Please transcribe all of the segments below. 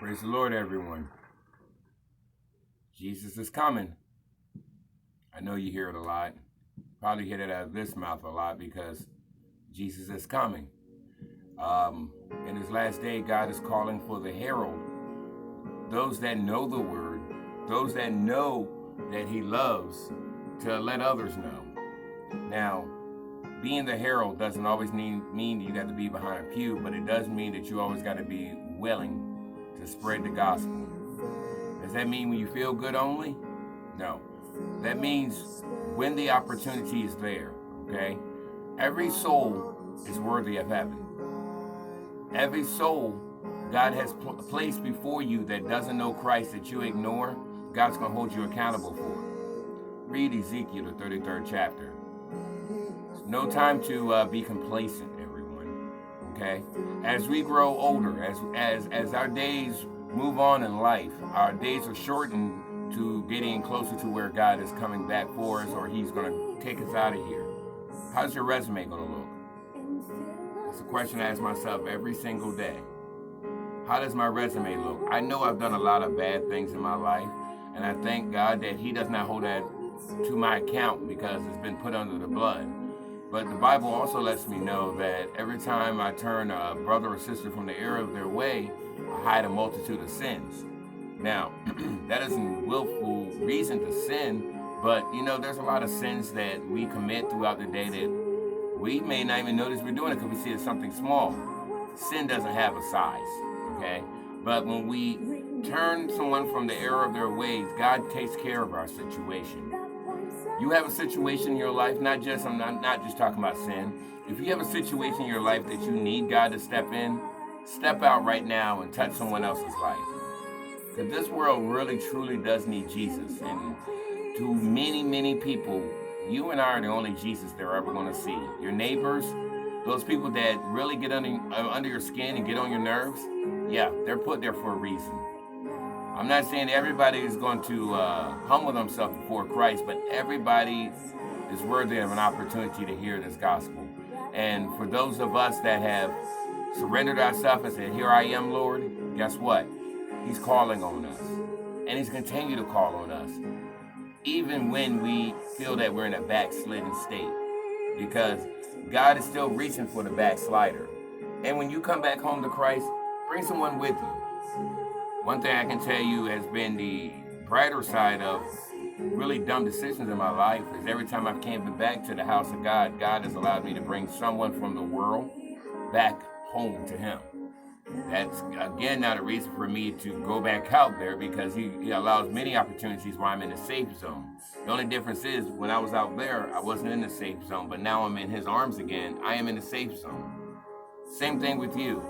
Praise the Lord, everyone. Jesus is coming. I know you hear it a lot. Probably hear it out of this mouth a lot because Jesus is coming. In his last day, God is calling for the herald, those that know the word, those that know that he loves, to let others know. Now, being the herald doesn't always mean you got to be behind a pew, but it does mean that you always got to be willing to spread the gospel. Does that mean when you feel good only? No. That means when the opportunity is there, okay? Every soul is worthy of heaven. Every soul God has placed before you that doesn't know Christ that you ignore, God's going to hold you accountable for it. Read Ezekiel, the 33rd chapter. It's no time to be complacent, everyone, okay? As we grow older, as our days move on in life, our days are shortened to getting closer to where God is coming back for us, or he's going to take us out of here. How's your resume going to look? That's a question I ask myself every single day. How does my resume look? I know I've done a lot of bad things in my life, and I thank God that he does not hold that to my account because it's been put under the blood. But the Bible also lets me know that every time I turn a brother or sister from the error of their way, I hide a multitude of sins. Now, that isn't willful reason to sin, but there's a lot of sins that we commit throughout the day that we may not even notice we're doing it because we see it as something small. Sin doesn't have a size, okay? But when we turn someone from the error of their ways, God takes care of our situation. You have a situation in your life, I'm not just talking about sin. If you have a situation in your life that you need God to step in, step out right now and touch someone else's life. Because this world really, truly does need Jesus. And to many, many people, you and I are the only Jesus they're ever going to see. Your neighbors, those people that really get under your skin and get on your nerves, yeah, they're put there for a reason. I'm not saying everybody is going to humble themselves before Christ, but everybody is worthy of an opportunity to hear this gospel. And for those of us that have surrendered ourselves and said, "Here I am, Lord," guess what? He's calling on us. And he's continue to call on us, even when we feel that we're in a backslidden state. Because God is still reaching for the backslider. And when you come back home to Christ, bring someone with you. One thing I can tell you has been the brighter side of really dumb decisions in my life is every time I've came back to the house of God, God has allowed me to bring someone from the world back home to him. That's, again, not a reason for me to go back out there because he allows many opportunities while I'm in the safe zone. The only difference is when I was out there, I wasn't in the safe zone, but now I'm in his arms again. I am in the safe zone. Same thing with you.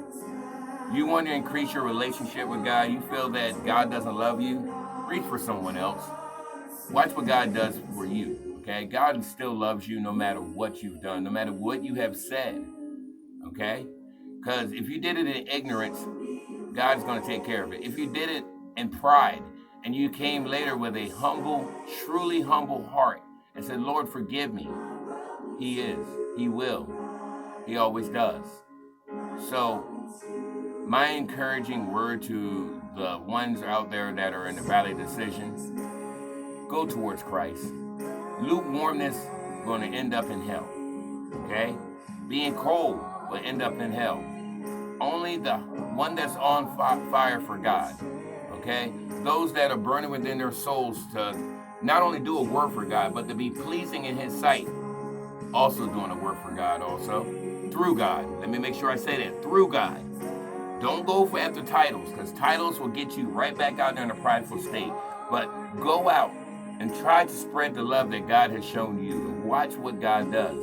You want to increase your relationship with God, you feel that God doesn't love you, reach for someone else. Watch what God does for you, okay? God still loves you no matter what you've done, no matter what you have said, okay? Because if you did it in ignorance, God's going to take care of it. If you did it in pride and you came later with a humble, truly humble heart and said, "Lord, forgive me," he is. He will. He always does. So my encouraging word to the ones out there that are in the valley of decision, go towards Christ. Lukewarmness is going to end up in hell, okay? Being cold will end up in hell. Only the one that's on fire for God, okay? Those that are burning within their souls to not only do a work for God, but to be pleasing in his sight, also doing a work for God also, through God. Let me make sure I say that, through God. Don't go after titles, because titles will get you right back out there in a prideful state. But go out and try to spread the love that God has shown you. And watch what God does.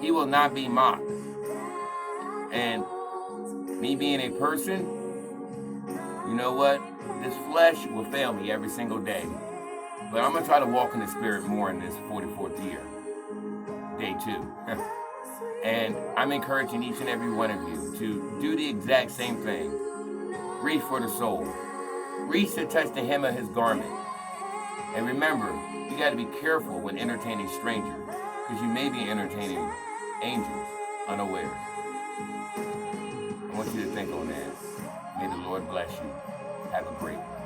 He will not be mocked. And me being a person, you know what? This flesh will fail me every single day. But I'm going to try to walk in the Spirit more in this 44th year. Day 2. And I'm encouraging each and every one of you to do the exact same thing. Reach for the soul. Reach to touch the hem of his garment. And remember, you got to be careful when entertaining strangers, because you may be entertaining angels unawares. I want you to think on that. May the Lord bless you. Have a great one.